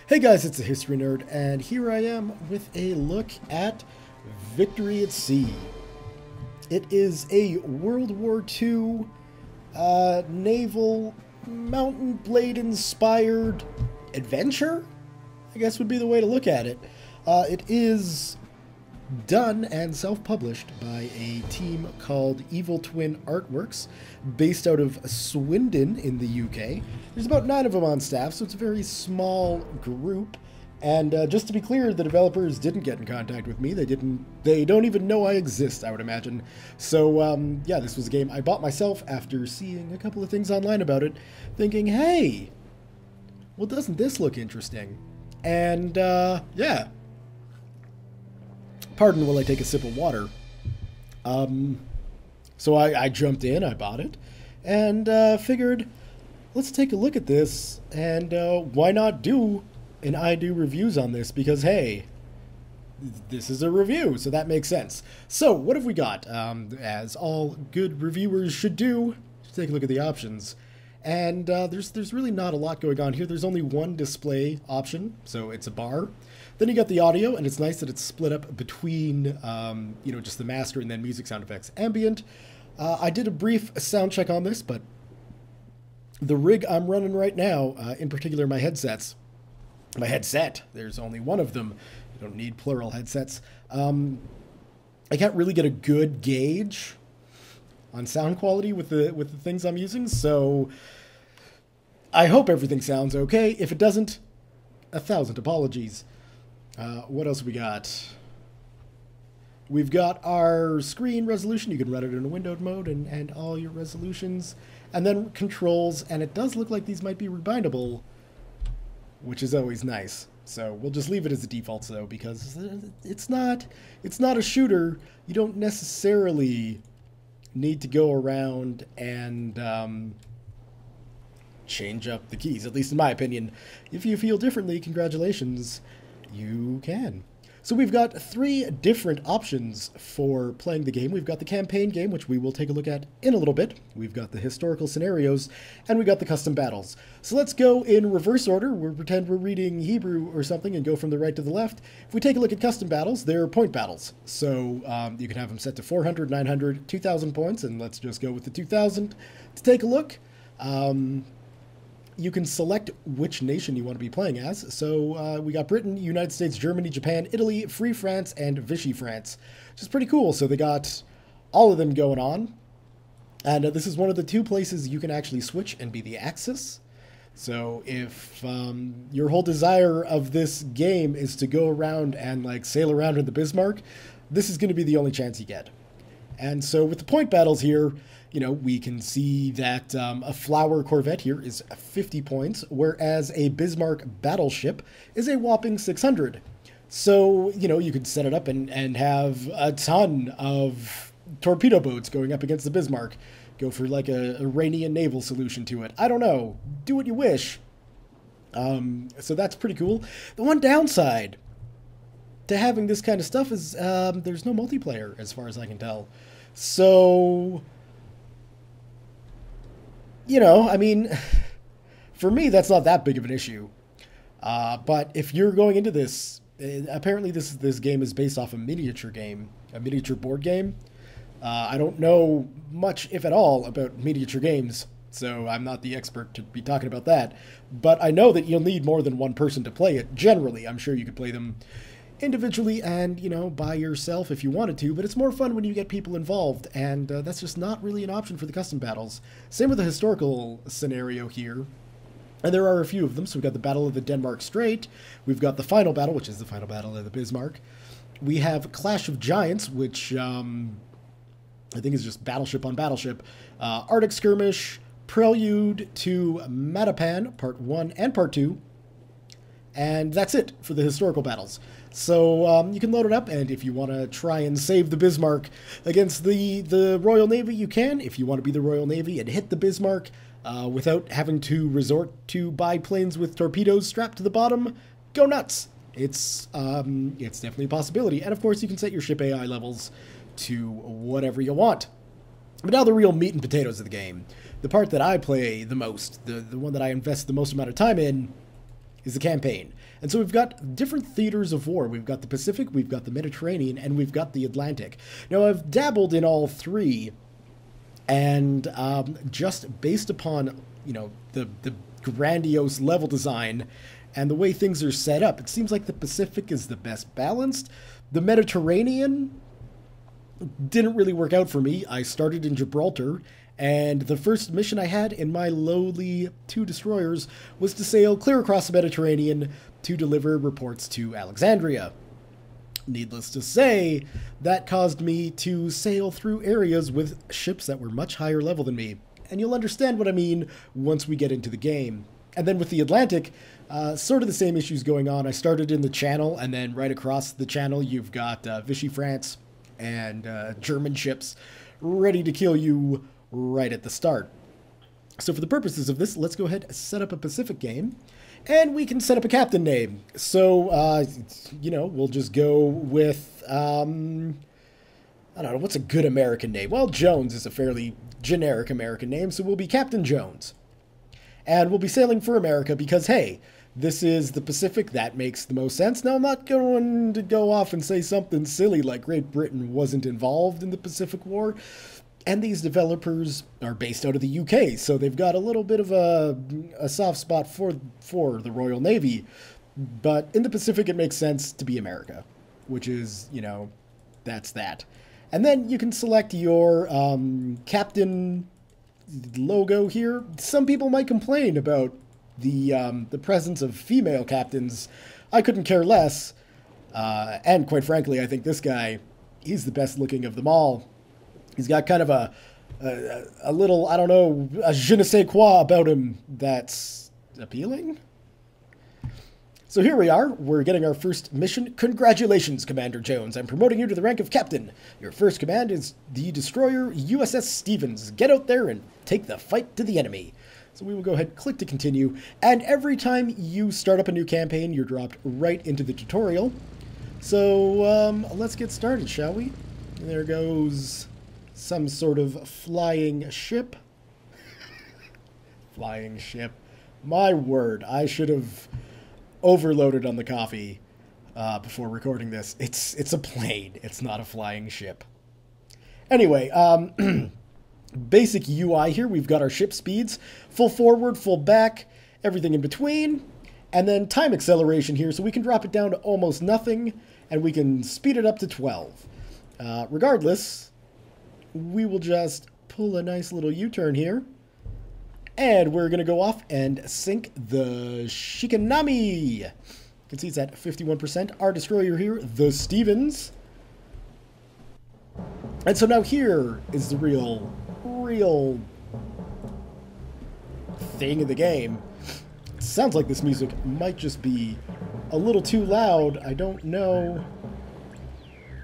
Hey guys, it's a History Nerd, and here I am with a look at Victory at Sea. It is a World War II naval mountain blade inspired adventure, I guess would be the way to look at it. It is done and self-published by a team called Evil Twin Artworks, based out of Swindon in the UK. There's about 9 of them on staff, so it's a very small group. And just to be clear, the developers didn't get in contact with me. They don't even know I exist, I would imagine. So, yeah, this was a game I bought myself after seeing a couple of things online about it, thinking, hey, well, doesn't this look interesting? And, yeah. Pardon while I take a sip of water. So I jumped in, I bought it, and figured, let's take a look at this, and why not do an I do reviews on this, because hey, this is a review, so that makes sense. So, what have we got? As all good reviewers should do, let's take a look at the options. And there's really not a lot going on here. There's only one display option, so it's a bar. Then you got the audio, and it's nice that it's split up between, just the master and then music, sound effects, ambient. I did a brief sound check on this, but the rig I'm running right now, in particular my headset, there's only one of them. You don't need plural headsets. I can't really get a good gauge on sound quality with the things I'm using, so I hope everything sounds okay. If it doesn't, 1,000 apologies. What else we got? We've got our screen resolution. You can run it in a windowed mode and all your resolutions. And then controls, and it does look like these might be rebindable, which is always nice. So we'll just leave it as a default, though, because it's not a shooter. You don't necessarily need to go around and change up the keys, at least in my opinion. If you feel differently, congratulations, you can. So we've got 3 different options for playing the game. We've got the campaign game, which we will take a look at in a little bit. We've got the historical scenarios, and we've got the custom battles. So let's go in reverse order. We'll pretend we're reading Hebrew or something and go from the right to the left. If we take a look at custom battles, they're point battles. So you can have them set to 400, 900, 2,000 points, and let's just go with the 2,000 to take a look. You can select which nation you want to be playing as. So we got Britain, United States, Germany, Japan, Italy, Free France, and Vichy France, which is pretty cool. So they got all of them going on. And this is one of the 2 places you can actually switch and be the Axis. So if your whole desire of this game is to go around and like sail around in the Bismarck, this is going to be the only chance you get. And so with the point battles here, we can see that a Flower Corvette here is 50 points, whereas a Bismarck battleship is a whopping 600. So, you could set it up and have a ton of torpedo boats going up against the Bismarck. Go for like a Iranian naval solution to it. I don't know. Do what you wish. So that's pretty cool. The one downside to having this kind of stuff is there's no multiplayer, as far as I can tell. So, for me, that's not that big of an issue. But if you're going into this, apparently this game is based off a miniature game, a miniature board game. I don't know much, if at all, about miniature games, so I'm not the expert to be talking about that. But I know that you'll need more than one person to play it. Generally, I'm sure you could play them individually and, by yourself if you wanted to, but it's more fun when you get people involved, and that's just not really an option for the custom battles. Same with the historical scenario here, and there are a few of them. So we've got the Battle of the Denmark Strait, we've got the final battle, which is the final battle of the Bismarck. We have Clash of Giants, which I think is just battleship on battleship, Arctic Skirmish, Prelude to Matapan, Part 1 and Part 2, and that's it for the historical battles. So you can load it up, and if you want to try and save the Bismarck against the Royal Navy, you can. If you want to be the Royal Navy and hit the Bismarck without having to resort to biplanes with torpedoes strapped to the bottom, go nuts. It's definitely a possibility. And of course, you can set your ship AI levels to whatever you want. But now the real meat and potatoes of the game. The part that I play the most, the one that I invest the most amount of time in, is the campaign. And so we've got different theaters of war. We've got the Pacific, we've got the Mediterranean, and we've got the Atlantic. Now, I've dabbled in all three, and just based upon, the grandiose level design and the way things are set up, it seems like the Pacific is the best balanced. The Mediterranean didn't really work out for me. I started in Gibraltar, and the first mission I had in my lowly 2 destroyers was to sail clear across the Mediterranean to deliver reports to Alexandria. Needless to say, that caused me to sail through areas with ships that were much higher level than me. And you'll understand what I mean once we get into the game. And then with the Atlantic, sort of the same issues going on. I started in the Channel, and then right across the Channel, you've got Vichy France and German ships ready to kill you right at the start. So for the purposes of this, let's go ahead and set up a Pacific game, and we can set up a captain name. So, we'll just go with, I don't know, what's a good American name? Well, Jones is a fairly generic American name, so we'll be Captain Jones. And we'll be sailing for America because, hey, this is the Pacific. That makes the most sense. Now, I'm not going to go off and say something silly like Great Britain wasn't involved in the Pacific War. And these developers are based out of the UK, so they've got a little bit of a soft spot for the Royal Navy. But in the Pacific, it makes sense to be America, which is, that's that. And then you can select your captain logo here. Some people might complain about the presence of female captains. I couldn't care less. And quite frankly, I think this guy, he's the best looking of them all. He's got kind of a little, I don't know, a je ne sais quoi about him that's appealing. So here we are. We're getting our first mission. Congratulations, Commander Jones. I'm promoting you to the rank of captain. Your first command is the destroyer USS Stevens. Get out there and take the fight to the enemy. So we will go ahead and click to continue. And every time you start up a new campaign, you're dropped right into the tutorial. So let's get started, shall we? There goes some sort of flying ship. Flying ship. My word, I should have overloaded on the coffee before recording this. It's a plane. It's not a flying ship. Anyway, basic UI here. We've got our ship speeds, full forward, full back, everything in between, and then time acceleration here, so we can drop it down to almost nothing, and we can speed it up to 12. Regardless, we will just pull a nice little U-turn here. And we're going to go off and sink the Shikanami. You can see it's at 51%. Our destroyer here, the Stevens. And so now here is the real thing in the game. It sounds like this music might just be a little too loud. I don't know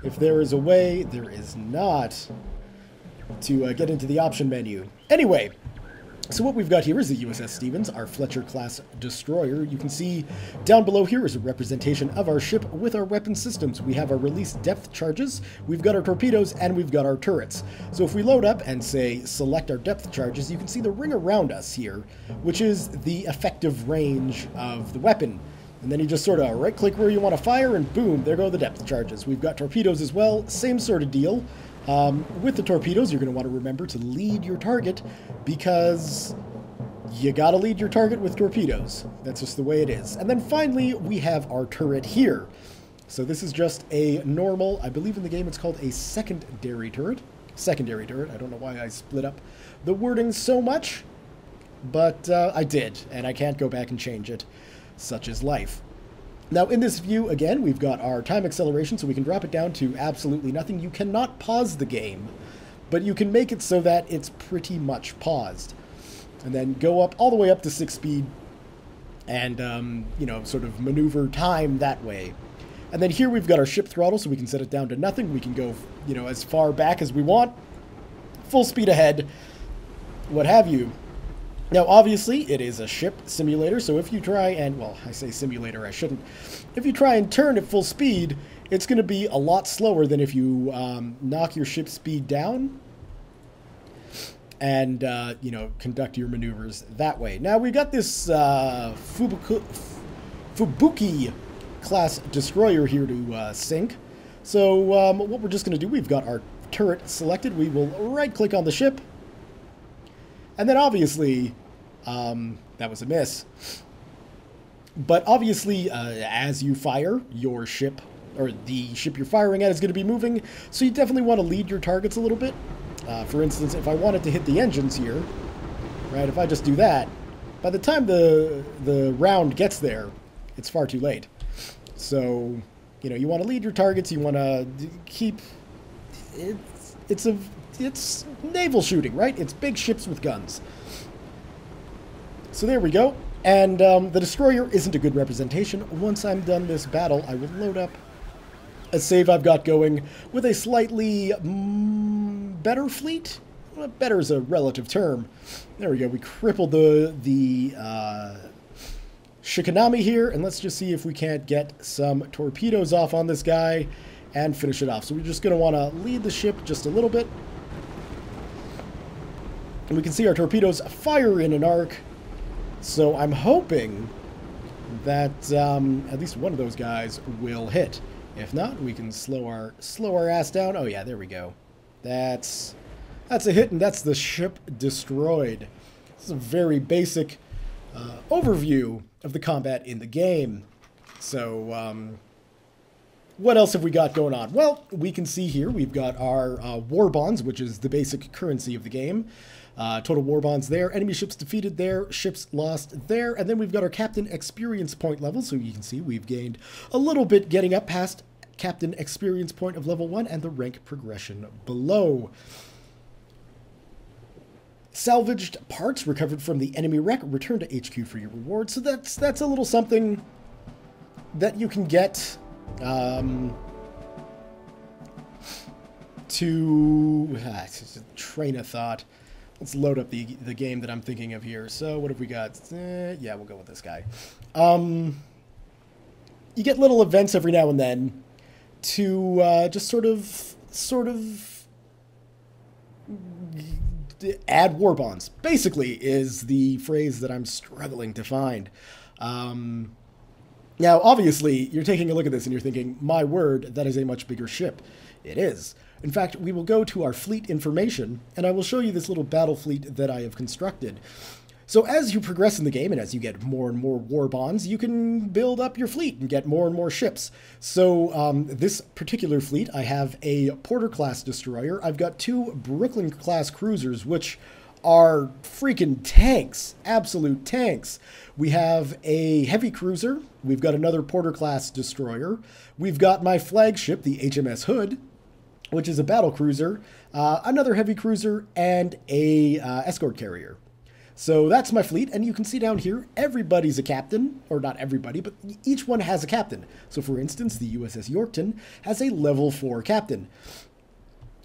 if there is a way. There is not, to get into the option menu. Anyway. So what we've got here is the USS Stevens, our Fletcher-class destroyer. You can see down below here is a representation of our ship with our weapon systems. We have our release depth charges, we've got our torpedoes, and we've got our turrets. So if we load up and, say, select our depth charges, you can see the ring around us here, which is the effective range of the weapon. And then you just sort of right-click where you want to fire, and boom, there go the depth charges. We've got torpedoes as well, same sort of deal. With the torpedoes, you're going to want to remember to lead your target because you got to lead your target with torpedoes. That's just the way it is. And then finally, we have our turret here. So this is just a normal, I believe in the game it's called a secondary turret. Secondary turret. I don't know why I split up the wording so much, but I did, and I can't go back and change it. Such is life. Now, in this view, again, we've got our time acceleration, so we can drop it down to absolutely nothing. You cannot pause the game, but you can make it so that it's pretty much paused. And then go up all the way up to 6 speed and, sort of maneuver time that way. And then here we've got our ship throttle, so we can set it down to nothing. We can go, as far back as we want, full speed ahead, what have you. Now, obviously, it is a ship simulator, so if you try and, well, I say simulator, I shouldn't. If you try and turn at full speed, it's going to be a lot slower than if you knock your ship speed down and, conduct your maneuvers that way. Now, we've got this Fubuki class destroyer here to sink. So what we're just going to do, we've got our turret selected. We will right-click on the ship. And then obviously, that was a miss. But obviously, as you fire, your ship, or the ship you're firing at, is going to be moving. So you definitely want to lead your targets a little bit. For instance, if I wanted to hit the engines here, right, if I just do that, by the time the round gets there, it's far too late. So, you know, you want to lead your targets. You want to keep... It's naval shooting, right? It's big ships with guns. So there we go. And the destroyer isn't a good representation. Once I'm done this battle, I will load up a save I've got going with a slightly better fleet. Well, better is a relative term. There we go. We crippled the Shikanami here, and let's just see if we can't get some torpedoes off on this guy and finish it off. So we're just going to want to lead the ship just a little bit. And we can see our torpedoes fire in an arc. So I'm hoping that at least one of those guys will hit. If not, we can slow our ass down. Oh yeah, there we go. That's a hit, and that's the ship destroyed. This is a very basic overview of the combat in the game. So what else have we got going on? Well, we can see here we've got our war bonds, which is the basic currency of the game. Total war bonds there, enemy ships defeated there, ships lost there, and then we've got our captain experience point level, so you can see we've gained a little bit getting up past captain experience point of level 1 and the rank progression below. Salvaged parts recovered from the enemy wreck, return to HQ for your reward, so that's a little something that you can get to train of thought. Let's load up the game that I'm thinking of here. So what have we got? Yeah, we'll go with this guy. You get little events every now and then to just sort of add war bonds. Basically, is the phrase that I'm struggling to find. Now, obviously, you're taking a look at this and you're thinking, my word, that is a much bigger ship. It is. In fact, we will go to our fleet information, and I will show you this little battle fleet that I have constructed. So as you progress in the game, and as you get more and more war bonds, you can build up your fleet and get more and more ships. So this particular fleet, I have a Porter-class destroyer. I've got 2 Brooklyn-class cruisers, which are freaking tanks, absolute tanks. We have a heavy cruiser. We've got another Porter-class destroyer. We've got my flagship, the HMS Hood, which is a battle cruiser, another heavy cruiser, and a escort carrier. So that's my fleet, and you can see down here, everybody's a captain, or not everybody, but each one has a captain. So for instance, the USS Yorkton has a level 4 captain.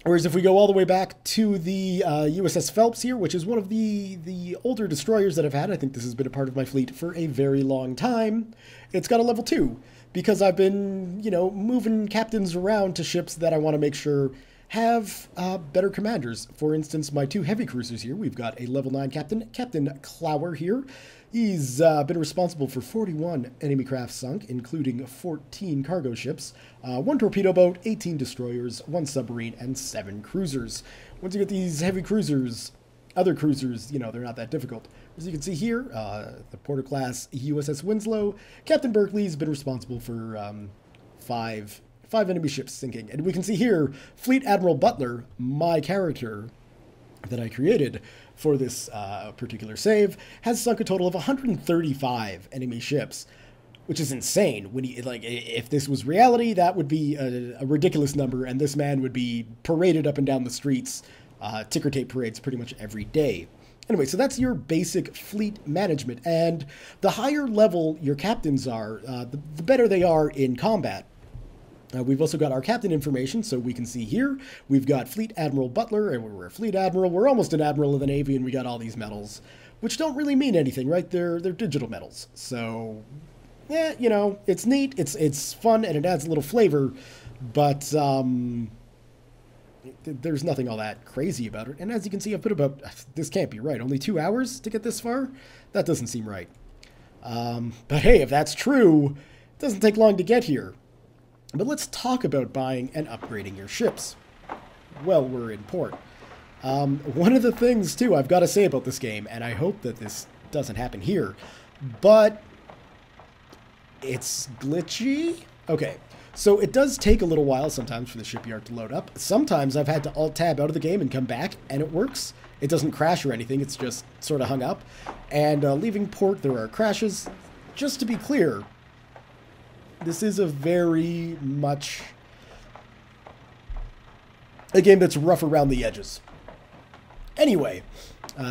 Whereas if we go all the way back to the USS Phelps here, which is one of the older destroyers that I've had, I think this has been a part of my fleet for a very long time, it's got a level 2. Because I've been, you know, moving captains around to ships that I want to make sure have better commanders. For instance, my 2 heavy cruisers here, we've got a level 9 captain, Captain Clower here. He's been responsible for 41 enemy craft sunk, including 14 cargo ships, 1 torpedo boat, 18 destroyers, 1 submarine, and 7 cruisers. Once you get these heavy cruisers, other cruisers, you know, they're not that difficult. As you can see here, the Porter-class USS Winslow, Captain Berkeley's been responsible for 5 enemy ships sinking. And we can see here, Fleet Admiral Butler, my character that I created for this particular save, has sunk a total of 135 enemy ships, which is insane. When he, like, if this was reality, that would be a ridiculous number, and this man would be paraded up and down the streets, ticker tape parades pretty much every day. Anyway, so that's your basic fleet management, and the higher level your captains are, the better they are in combat. We've also got our captain information, so we can see here, we've got Fleet Admiral Butler, and we're a Fleet Admiral, we're almost an Admiral of the Navy, and we got all these medals, which don't really mean anything, right? They're digital medals, so, yeah, you know, it's neat, it's fun, and it adds a little flavor, but, there's nothing all that crazy about it. And as you can see, I've put about, this can't be right, only 2 hours to get this far? That doesn't seem right. But hey, if that's true, it doesn't take long to get here. But let's talk about buying and upgrading your ships. Well, we're in port. One of the things, too, I've got to say about this game, and I hope that this doesn't happen here, but it's glitchy? Okay, so it does take a little while sometimes for the shipyard to load up. Sometimes I've had to Alt-Tab out of the game and come back, and it works. It doesn't crash or anything, it's just sort of hung up. And leaving port, there are crashes. Just to be clear, this is a very much a game that's rough around the edges. Anyway,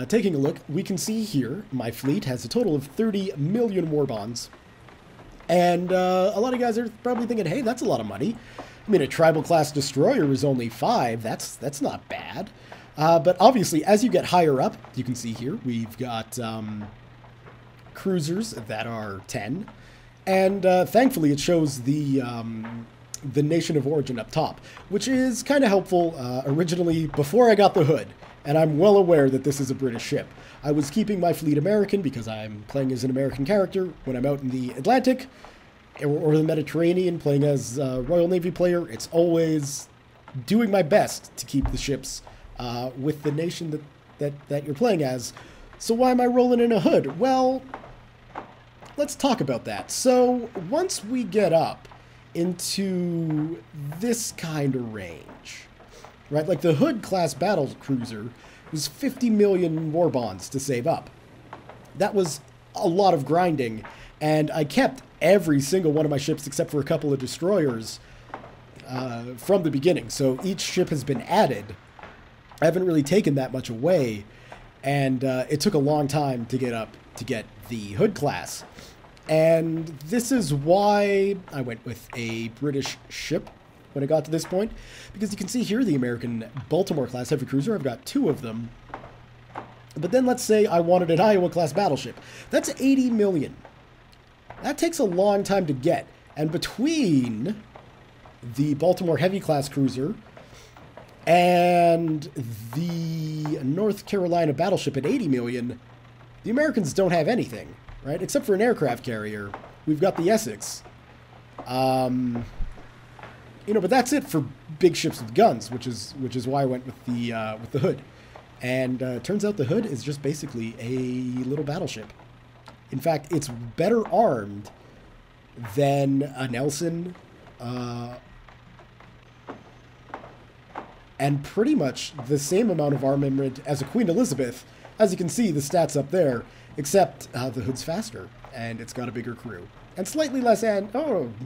taking a look, we can see here my fleet has a total of 30 million war bonds. And a lot of guys are probably thinking, hey, that's a lot of money. I mean, a tribal class destroyer is only 5. That's not bad. But obviously, as you get higher up, you can see here, we've got cruisers that are 10. And thankfully, it shows the nation of origin up top, which is kind of helpful originally before I got the hood. And I'm well aware that this is a British ship. I was keeping my fleet American because I'm playing as an American character. When I'm out in the Atlantic or the Mediterranean playing as a Royal Navy player, it's always doing my best to keep the ships with the nation that you're playing as. So why am I rolling in a hood? Well, let's talk about that. So once we get up into this kind of range, right, like the Hood class battle cruiser was 50 million war bonds to save up. That was a lot of grinding, and I kept every single one of my ships except for a couple of destroyers from the beginning. So each ship has been added. I haven't really taken that much away, and it took a long time to get up to get the Hood class. And this is why I went with a British ship when I got to this point, because you can see here the American Baltimore class heavy cruiser. I've got 2 of them. But then let's say I wanted an Iowa class battleship. That's 80 million. That takes a long time to get. And between the Baltimore heavy class cruiser and the North Carolina battleship at 80 million, the Americans don't have anything, right? Except for an aircraft carrier. We've got the Essex. You know, but that's it for big ships with guns, which is why I went with the Hood. And turns out the Hood is just basically a little battleship. In fact, it's better armed than a Nelson, and pretty much the same amount of armament as a Queen Elizabeth. As you can see, the stats up there, except the Hood's faster, and it's got a bigger crew. And slightly less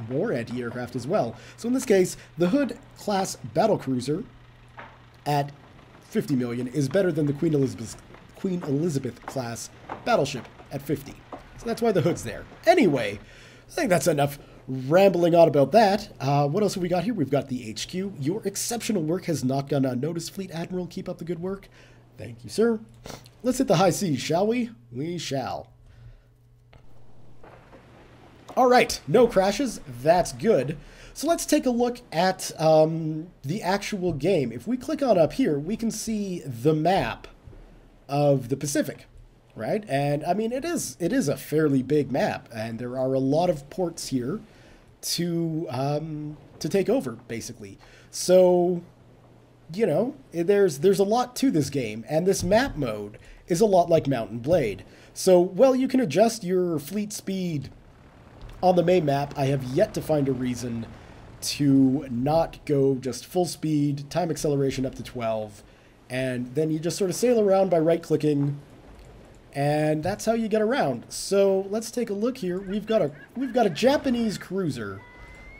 more anti-aircraft as well. So in this case, the Hood class battlecruiser at 50 million is better than the Queen Elizabeth class battleship at 50. So that's why the Hood's there. Anyway, I think that's enough rambling on about that. What else have we got here? We've got the HQ. Your exceptional work has not gone unnoticed, Fleet Admiral. Keep up the good work. Thank you, sir. Let's hit the high seas, shall we? We shall. All right, no crashes. That's good. So let's take a look at the actual game. If we click on up here, we can see the map of the Pacific, right? And I mean, it is a fairly big map, and there are a lot of ports here to take over, basically. So, you know, there's a lot to this game, and this map mode is a lot like Mount and Blade. So, well, you can adjust your fleet speed on the main map. I have yet to find a reason to not go just full speed, time acceleration up to 12, and then you just sort of sail around by right-clicking, and that's how you get around. So let's take a look here. We've got a Japanese cruiser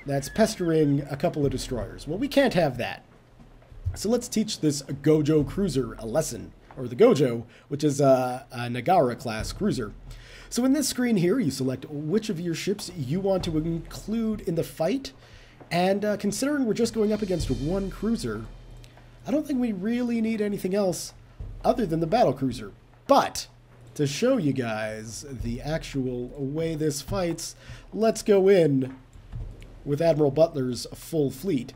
that's pestering a couple of destroyers. Well, we can't have that. So let's teach this Gojo cruiser a lesson, or the Gojo, which is a Nagara class cruiser. So in this screen here, you select which of your ships you want to include in the fight. And considering we're just going up against one cruiser, I don't think we really need anything else other than the battle cruiser. But to show you guys the actual way this fights, let's go in with Admiral Butler's full fleet.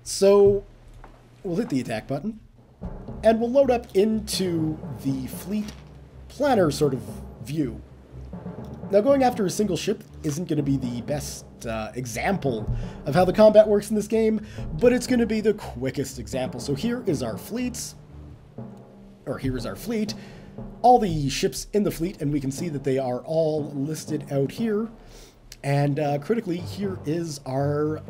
So we'll hit the attack button, and we'll load up into the fleet planner sort of view. Now, going after a single ship isn't going to be the best example of how the combat works in this game, but it's going to be the quickest example. So here is our fleets, or here is our fleet, all the ships in the fleet, and we can see that they are all listed out here. And critically, here is our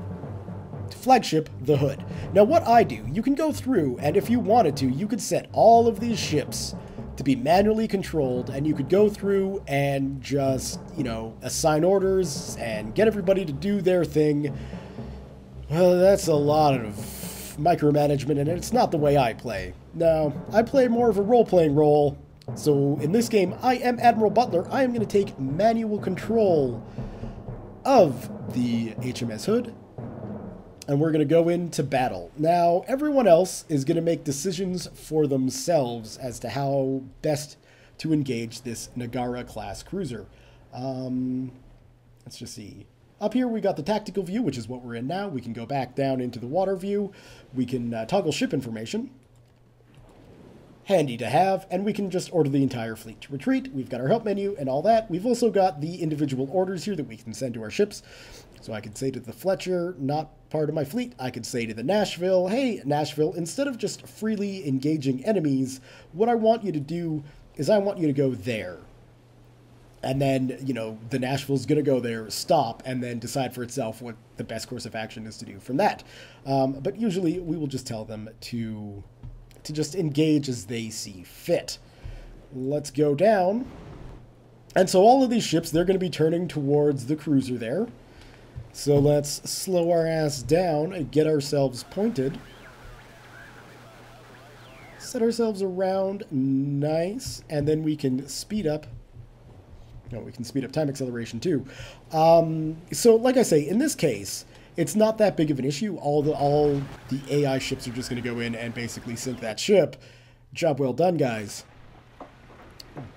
flagship, the Hood. Now, what I do, you can go through, and if you wanted to, you could set all of these ships to be manually controlled, and you could go through and just, you know, assign orders and get everybody to do their thing. Well, that's a lot of micromanagement, and it's not the way I play. No, I play more of a role-playing role. So in this game, I am Admiral Butler. I am going to take manual control of the HMS Hood, and we're going to go into battle. Now, everyone else is going to make decisions for themselves as to how best to engage this Nagara-class cruiser. Let's just see. Up here, we got the tactical view, which is what we're in now. We can go back down into the water view. We can toggle ship information. Handy to have, and we can just order the entire fleet to retreat. We've got our help menu and all that. We've also got the individual orders here that we can send to our ships. So I could say to the Fletcher, not part of my fleet. I could say to the Nashville, hey, Nashville, instead of just freely engaging enemies, what I want you to do is I want you to go there. And then, you know, the Nashville's going to go there, stop, and then decide for itself what the best course of action is to do from that. But usually we will just tell them to just engage as they see fit. Let's go down. And so all of these ships, they're going to be turning towards the cruiser there. So let's slow our ass down and get ourselves pointed. Set ourselves around nice, and then we can speed up. No, we can speed up time acceleration too. So like I say, in this case, it's not that big of an issue. All the AI ships are just going to go in and basically sink that ship. Job well done, guys.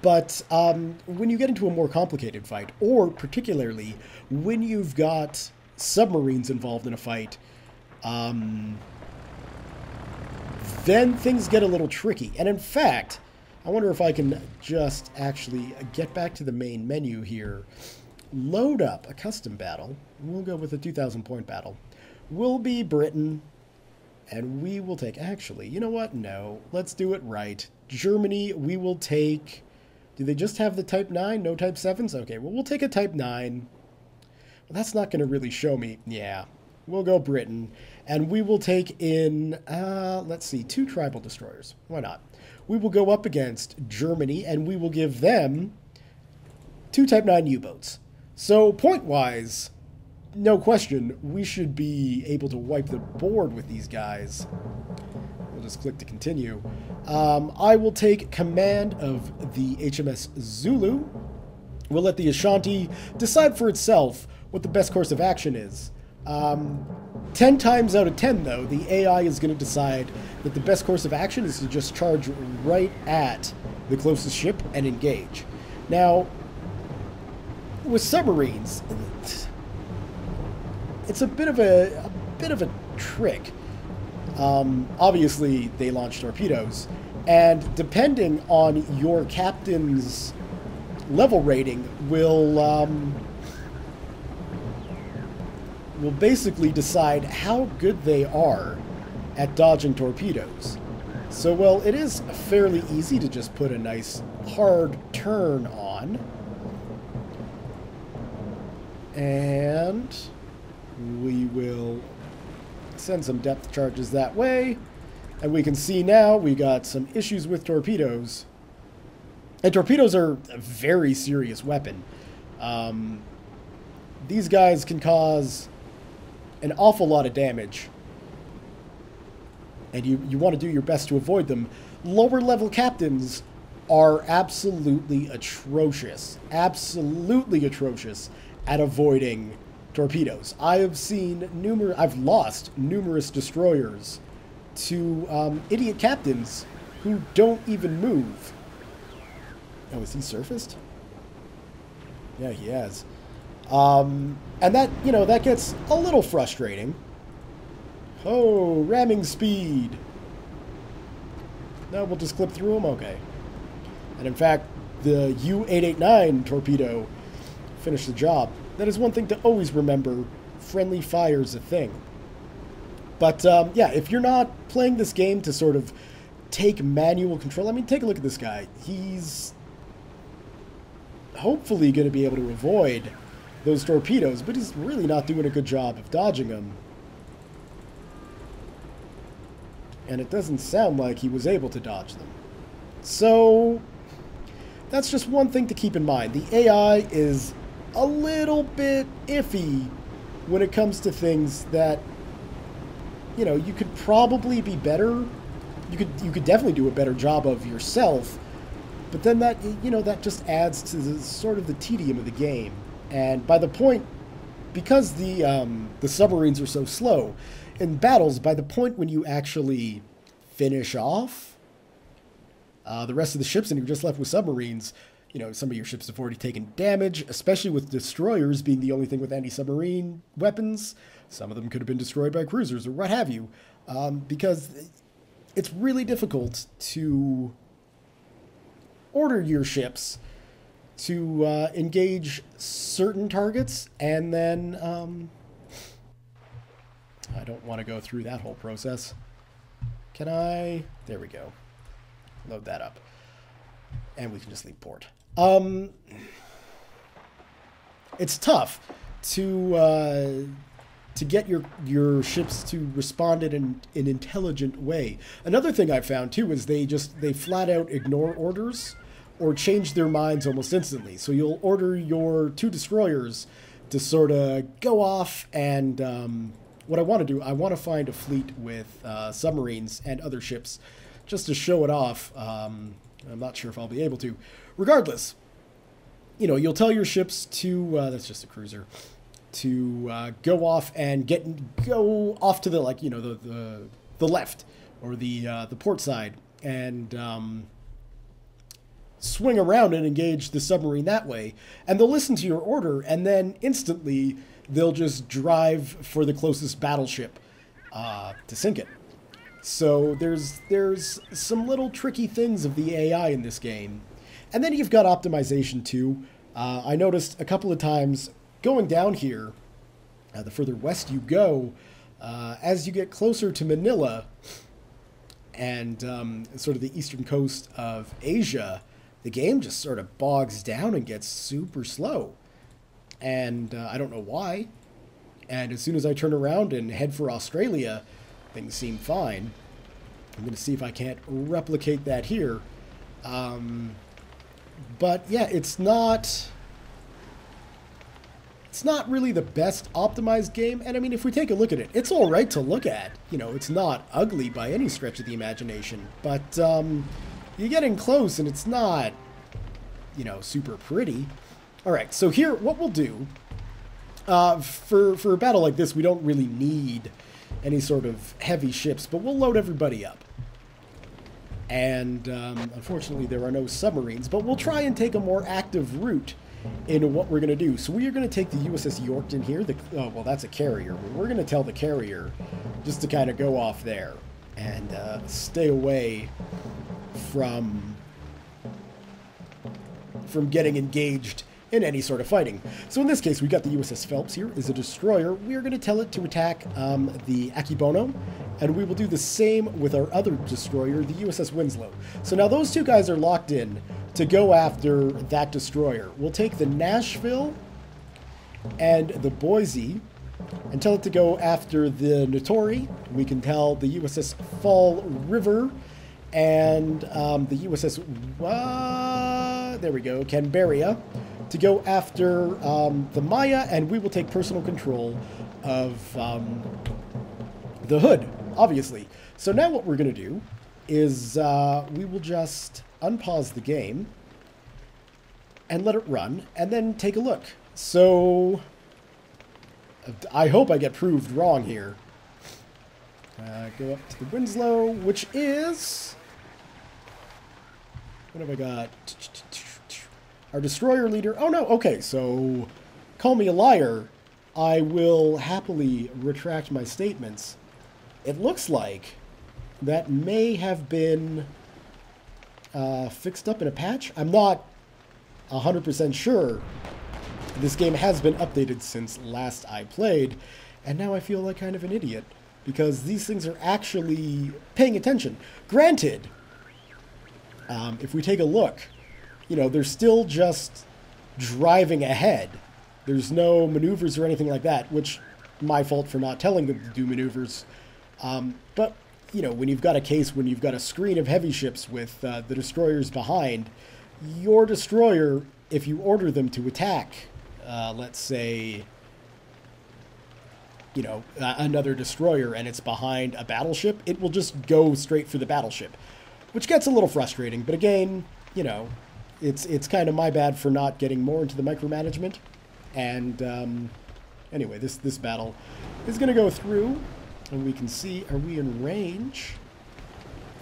But when you get into a more complicated fight, or particularly when you've got submarines involved in a fight, then things get a little tricky. And in fact, I wonder if I can just actually get back to the main menu here. Load up a custom battle. We'll go with a 2,000 point battle. We'll be Britain, and we will take... Actually, you know what? No. Let's do it right. Germany, we will take... Do they just have the Type 9? No Type 7s? Okay, well, we'll take a Type 9. Well, that's not going to really show me. Yeah. We'll go Britain. And we will take in, let's see, 2 tribal destroyers. Why not? We will go up against Germany, and we will give them 2 Type 9 U-boats. So, point-wise, no question, we should be able to wipe the board with these guys. We'll just click to continue. I will take command of the HMS Zulu. We'll let the Ashanti decide for itself what the best course of action is. 10 times out of 10, though, the AI is going to decide that the best course of action is to just charge right at the closest ship and engage. Now, with submarines, it's a bit of a trick. Obviously, they launch torpedoes, and depending on your captain's level rating, will basically decide how good they are at dodging torpedoes. So, well, it is fairly easy to just put a nice hard turn on. And we will send some depth charges that way. And we can see now we got some issues with torpedoes. And torpedoes are a very serious weapon. These guys can cause an awful lot of damage. And you want to do your best to avoid them. Lower level captains are absolutely atrocious. Absolutely atrocious at avoiding torpedoes. I've lost numerous destroyers to idiot captains who don't even move. Oh, is he surfaced? Yeah, he has. And that, you know, that gets a little frustrating. Oh, ramming speed. No, we'll just clip through them? Okay. And in fact, the U-889 torpedo finish the job. That is one thing to always remember. Friendly fire is a thing. But, yeah, if you're not playing this game to sort of take manual control, I mean, take a look at this guy. He's hopefully going to be able to avoid those torpedoes, but he's really not doing a good job of dodging them. And it doesn't sound like he was able to dodge them. So, that's just one thing to keep in mind. The AI is a little bit iffy when it comes to things that, you know, you could probably be better. You could definitely do a better job of yourself, but then that, you know, that just adds to the sort of the tedium of the game. And by the point, because the submarines are so slow in battles, by the point when you actually finish off the rest of the ships and you're just left with submarines, you know, some of your ships have already taken damage, especially with destroyers being the only thing with anti-submarine weapons. Some of them could have been destroyed by cruisers or what have you, because it's really difficult to order your ships to engage certain targets, and then I don't want to go through that whole process. Can I? There we go. Load that up. And we can just leave port. It's tough to get your ships to respond in an intelligent way. Another thing I've found too is they flat out ignore orders or change their minds almost instantly. So you'll order your 2 destroyers to sort of go off, and what I want to do, I want to find a fleet with submarines and other ships just to show it off. I'm not sure if I'll be able to. Regardless, you know, you'll tell your ships to, that's just a cruiser, to go off and go off to the, like, you know, the left or the port side, and swing around and engage the submarine that way. And they'll listen to your order, and then instantly they'll just drive for the closest battleship to sink it. So there's some little tricky things of the AI in this game. And then you've got optimization too. I noticed a couple of times going down here, the further west you go, as you get closer to Manila and sort of the eastern coast of Asia, the game just sort of bogs down and gets super slow. And I don't know why. And as soon as I turn around and head for Australia, things seem fine. I'm going to see if I can't replicate that here. But yeah, it's not really the best optimized game. And I mean, if we take a look at it, it's all right to look at. You know, it's not ugly by any stretch of the imagination. But you get in close and it's not, you know, super pretty. All right, so here, what we'll do, for a battle like this, we don't really need any sort of heavy ships, but we'll load everybody up. And unfortunately, there are no submarines, but we'll try and take a more active route into what we're going to do. So we are going to take the USS Yorkton here. Oh, well, that's a carrier. But we're going to tell the carrier just to kind of go off there and stay away from getting engaged in any sort of fighting. So in this case, we got the USS Phelps here is a destroyer. We are going to tell it to attack the Akebono, and we will do the same with our other destroyer, the USS Winslow. So now those two guys are locked in to go after that destroyer. We'll take the Nashville and the Boise and tell it to go after the Notori. We can tell the USS Fall River and the USS, there we go, Canberra, to go after the Maya, and we will take personal control of the Hood, obviously. So now what we're going to do is we will just unpause the game and let it run, and then take a look. So I hope I get proved wrong here. Go up to the Winslow, which is... what have I got? Our destroyer leader. Oh, no. Okay, so call me a liar. I will happily retract my statements. It looks like that may have been fixed up in a patch. I'm not 100% sure. This game has been updated since last I played, and now I feel like kind of an idiot, because these things are actually paying attention. Granted, if we take a look, you know, they're still just driving ahead. There's no maneuvers or anything like that, which my fault for not telling them to do maneuvers. But, you know, when you've got a screen of heavy ships with the destroyers behind, your destroyer, if you order them to attack, let's say, you know, another destroyer and it's behind a battleship, it will just go straight for the battleship, which gets a little frustrating. But again, you know, it's kind of my bad for not getting more into the micromanagement. And anyway, this battle is going to go through, and we can see, are we in range?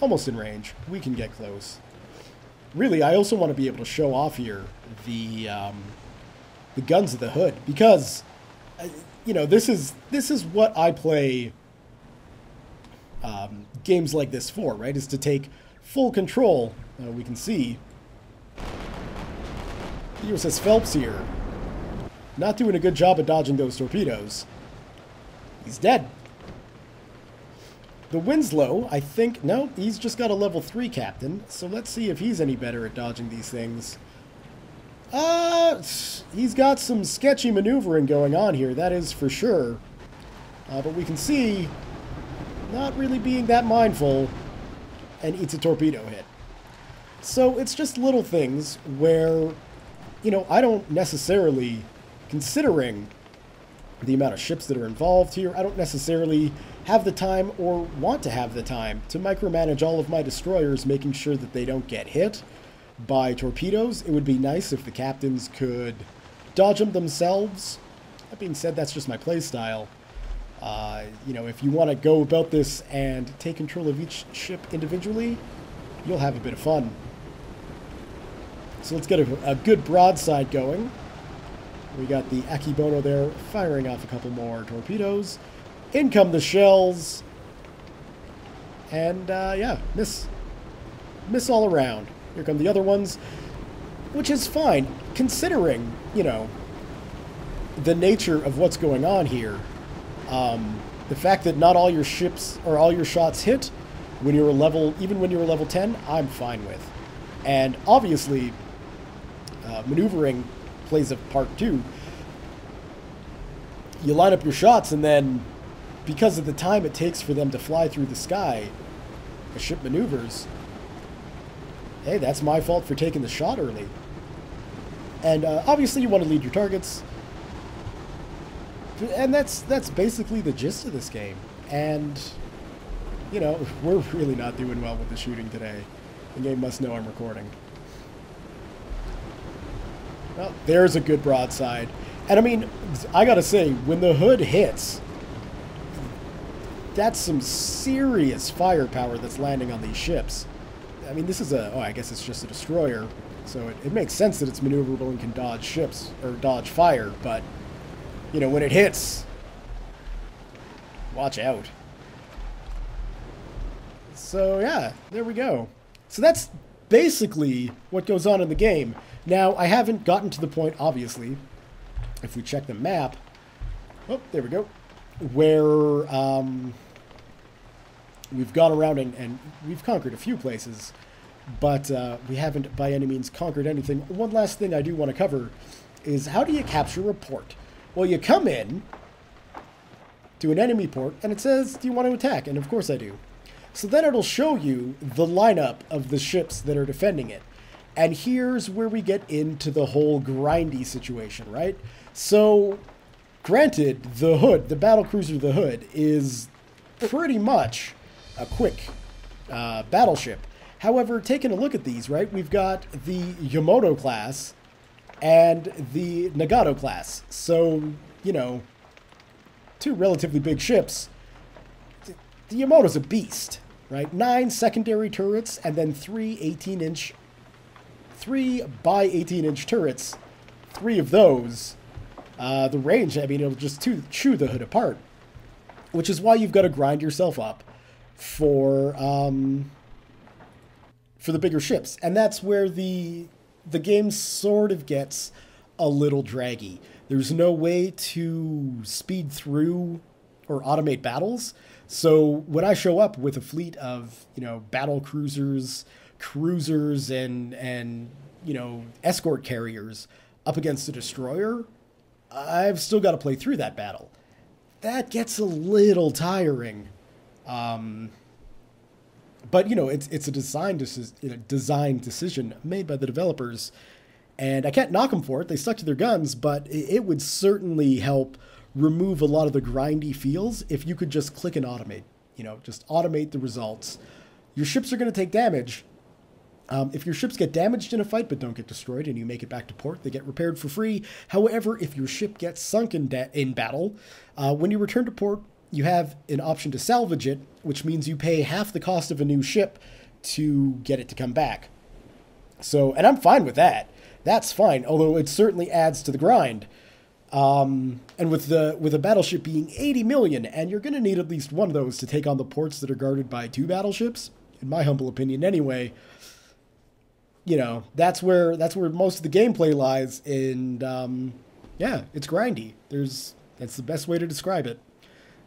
Almost in range. We can get close. Really, I also want to be able to show off here the guns of the hood, because you know, this is what I play games like this for, right? Is to take full control. We can see the USS Phelps here, not doing a good job of dodging those torpedoes. He's dead. The Winslow, I think, no, he's just got a level 3 captain, so let's see if he's any better at dodging these things. He's got some sketchy maneuvering going on here, that is for sure. But we can see, not really being that mindful, and eats a torpedo hit. So it's just little things where, you know, I don't necessarily, considering the amount of ships that are involved here, I don't necessarily have the time or want to have the time to micromanage all of my destroyers, making sure that they don't get hit by torpedoes. It would be nice if the captains could dodge them themselves. That being said, that's just my play style. You know, if you want to go about this and take control of each ship individually, you'll have a bit of fun. So let's get a good broadside going. We got the Akibono there firing off a couple more torpedoes. In come the shells. And, yeah, miss all around. Here come the other ones, which is fine, considering, you know, the nature of what's going on here. The fact that not all your ships or all your shots hit when you're even when you're level 10, I'm fine with. And obviously, maneuvering plays a part too. You line up your shots, and then because of the time it takes for them to fly through the sky, a ship maneuvers. Hey, that's my fault for taking the shot early. And obviously you want to lead your targets. And that's basically the gist of this game. And, you know, we're really not doing well with the shooting today. The game must know I'm recording. Well, there's a good broadside. And I mean, I gotta say, when the hood hits, that's some serious firepower that's landing on these ships. I mean, this is I guess it's just a destroyer, so it makes sense that it's maneuverable and can dodge ships, or dodge fire, but, you know, when it hits, watch out. So, yeah, there we go. So that's basically what goes on in the game. Now, I haven't gotten to the point, obviously, if we check the map, oh, there we go, where, we've gone around and we've conquered a few places, but we haven't by any means conquered anything. One last thing I do want to cover is, how do you capture a port? Well, you come in to an enemy port and it says, do you want to attack? And of course I do. So then it'll show you the lineup of the ships that are defending it. And here's where we get into the whole grindy situation, right? So, granted, the Hood, the battlecruiser the Hood, is pretty much a quick battleship. However, taking a look at these, right, we've got the Yamato class and the Nagato class. So, you know, two relatively big ships. The Yamato's a beast, right? 9 secondary turrets and then 3 by 18-inch turrets. 3 of those. The range, I mean, it'll just chew the Hood apart. Which is why you've got to grind yourself up for the bigger ships. And that's where the game sort of gets a little draggy. There's no way to speed through or automate battles. So when I show up with a fleet of, battle cruisers and escort carriers up against a destroyer, I've still got to play through that battle. That gets a little tiring. But it's a design decision made by the developers, and I can't knock them for it. They stuck to their guns, but it would certainly help remove a lot of the grindy feels if you could just click and automate. Just automate the results. Your ships are going to take damage. If your ships get damaged in a fight but don't get destroyed and you make it back to port, they get repaired for free. However, if your ship gets sunk in battle, when you return to port, you have an option to salvage it, which means you pay half the cost of a new ship to get it to come back. So, and I'm fine with that. That's fine, although it certainly adds to the grind. And with a battleship being 80 million, and you're going to need at least one of those to take on the ports that are guarded by 2 battleships, in my humble opinion anyway, that's where most of the gameplay lies, and it's grindy. That's the best way to describe it.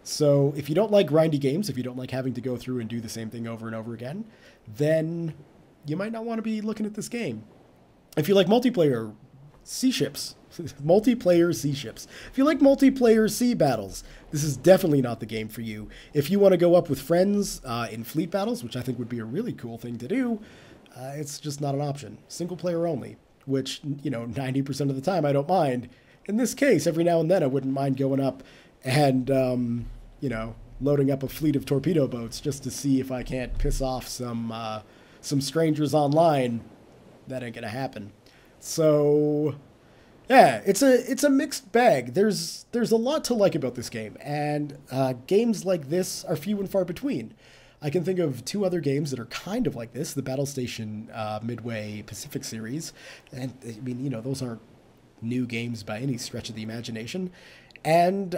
So if you don't like grindy games, if you don't like having to go through and do the same thing over and over again, then you might not want to be looking at this game. If you like multiplayer sea ships, if you like multiplayer sea battles, this is definitely not the game for you. If you want to go up with friends in fleet battles, which I think would be a really cool thing to do, it's just not an option. Single player only, which, 90% of the time I don't mind. In this case, every now and then I wouldn't mind going up and, loading up a fleet of torpedo boats just to see if I can't piss off some strangers online. That ain't gonna happen. So, yeah, it's a mixed bag. There's a lot to like about this game, and games like this are few and far between. I can think of 2 other games that are kind of like this, the Battle Station Midway Pacific series, and I mean, those aren't new games by any stretch of the imagination, and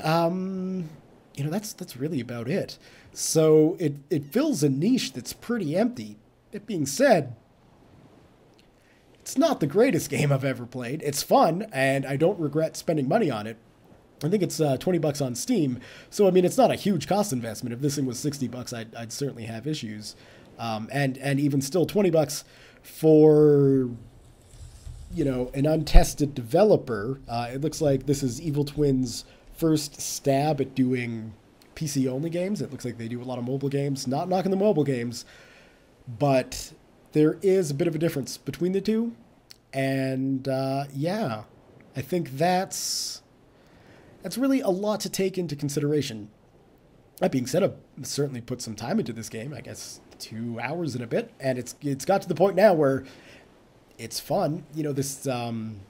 that's really about it. So it fills a niche that's pretty empty. That being said, it's not the greatest game I've ever played. It's fun, and I don't regret spending money on it. I think it's $20 on Steam, so I mean it's not a huge cost investment. If this thing was $60, I'd certainly have issues, and even still $20 for an untested developer. It looks like this is Evil Twin's first stab at doing PC only games. It looks like they do a lot of mobile games. Not knocking the mobile games, but there is a bit of a difference between the two, and I think that's really a lot to take into consideration. That being said, I've certainly put some time into this game, I guess 2 hours and a bit, and it's got to the point now where it's fun. This one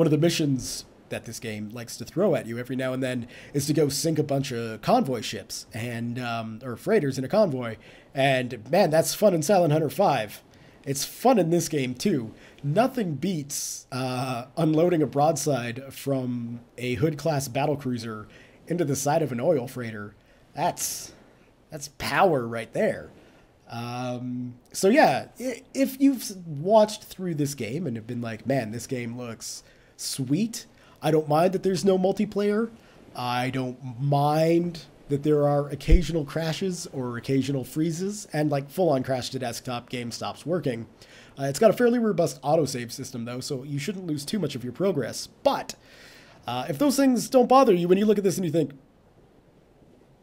of the missions that this game likes to throw at you every now and then is to go sink a bunch of convoy ships and or freighters in a convoy, and man, that's fun in Silent Hunter 5. It's fun in this game too. Nothing beats unloading a broadside from a Hood-class battlecruiser into the side of an oil freighter. That's power right there. So yeah, if you've watched through this game and have been like, man, this game looks sweet, I don't mind that there's no multiplayer. I don't mind that there are occasional crashes or occasional freezes, and like full-on crash to desktop, game stops working. It's got a fairly robust autosave system, though, so you shouldn't lose too much of your progress. But if those things don't bother you when you look at this and you think,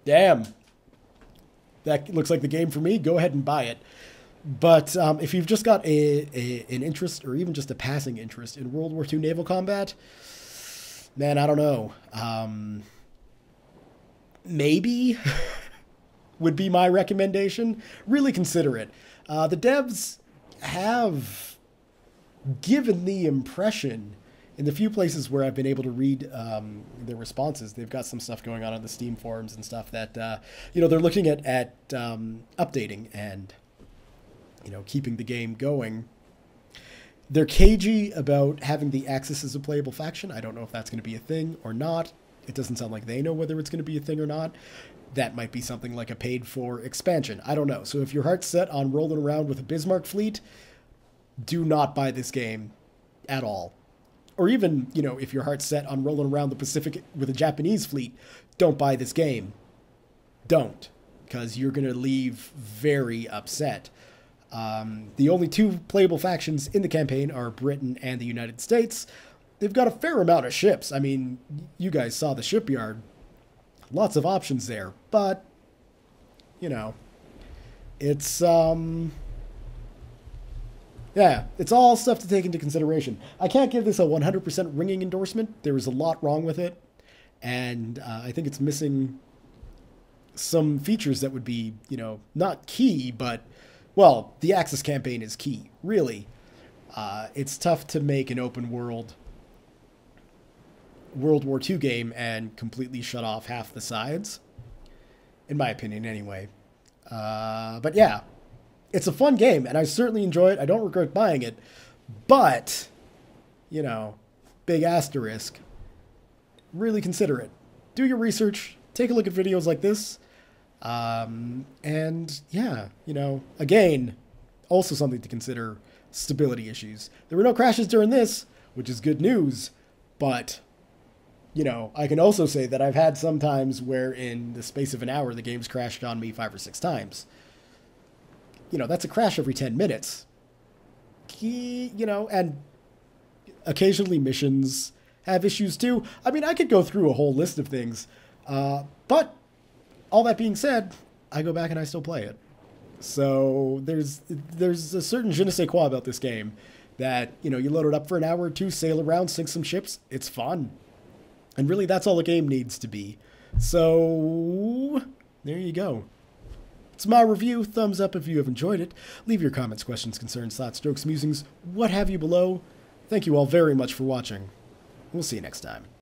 damn, that looks like the game for me, go ahead and buy it. But if you've just got an interest, or even just a passing interest in World War II naval combat, man, I don't know. Maybe would be my recommendation. Really consider it. The devs have given the impression, in the few places where I've been able to read their responses, they've got some stuff going on the Steam forums and stuff that, they're looking at updating and, keeping the game going. They're cagey about having the Axis as a playable faction. I don't know if that's going to be a thing or not. It doesn't sound like they know whether it's going to be a thing or not. That might be something like a paid-for expansion. I don't know. So if your heart's set on rolling around with a Bismarck fleet, do not buy this game at all. or even, you know, if your heart's set on rolling around the Pacific with a Japanese fleet, don't buy this game. Don't, because you're going to leave very upset. The only two playable factions in the campaign are Britain and the United States. They've got a fair amount of ships. I mean, you guys saw the Shipyard. Lots of options there, but, you know, it's, yeah, it's all stuff to take into consideration. I can't give this a 100% ringing endorsement. There is a lot wrong with it, and I think it's missing some features that would be, you know, not key, but, well, the Axis campaign is key, really. It's tough to make an open world World War II game and completely shut off half the sides, in my opinion, anyway. But yeah, it's a fun game, and I certainly enjoy it. I don't regret buying it, but, you know, big asterisk. Really consider it. Do your research. Take a look at videos like this. And yeah, you know, again, also something to consider, stability issues. There were no crashes during this, which is good news, but, you know, I can also say that I've had some times where in the space of an hour, the game's crashed on me 5 or 6 times. You know, that's a crash every 10 minutes. You know, and occasionally missions have issues too. I mean, I could go through a whole list of things, but all that being said, I go back and I still play it. So there's a certain je ne sais quoi about this game that, you know, you load it up for an hour or two, sail around, sink some ships. It's fun. And really, that's all a game needs to be. So there you go. It's my review. Thumbs up if you have enjoyed it. Leave your comments, questions, concerns, thoughts, jokes, musings, what have you below. Thank you all very much for watching. We'll see you next time.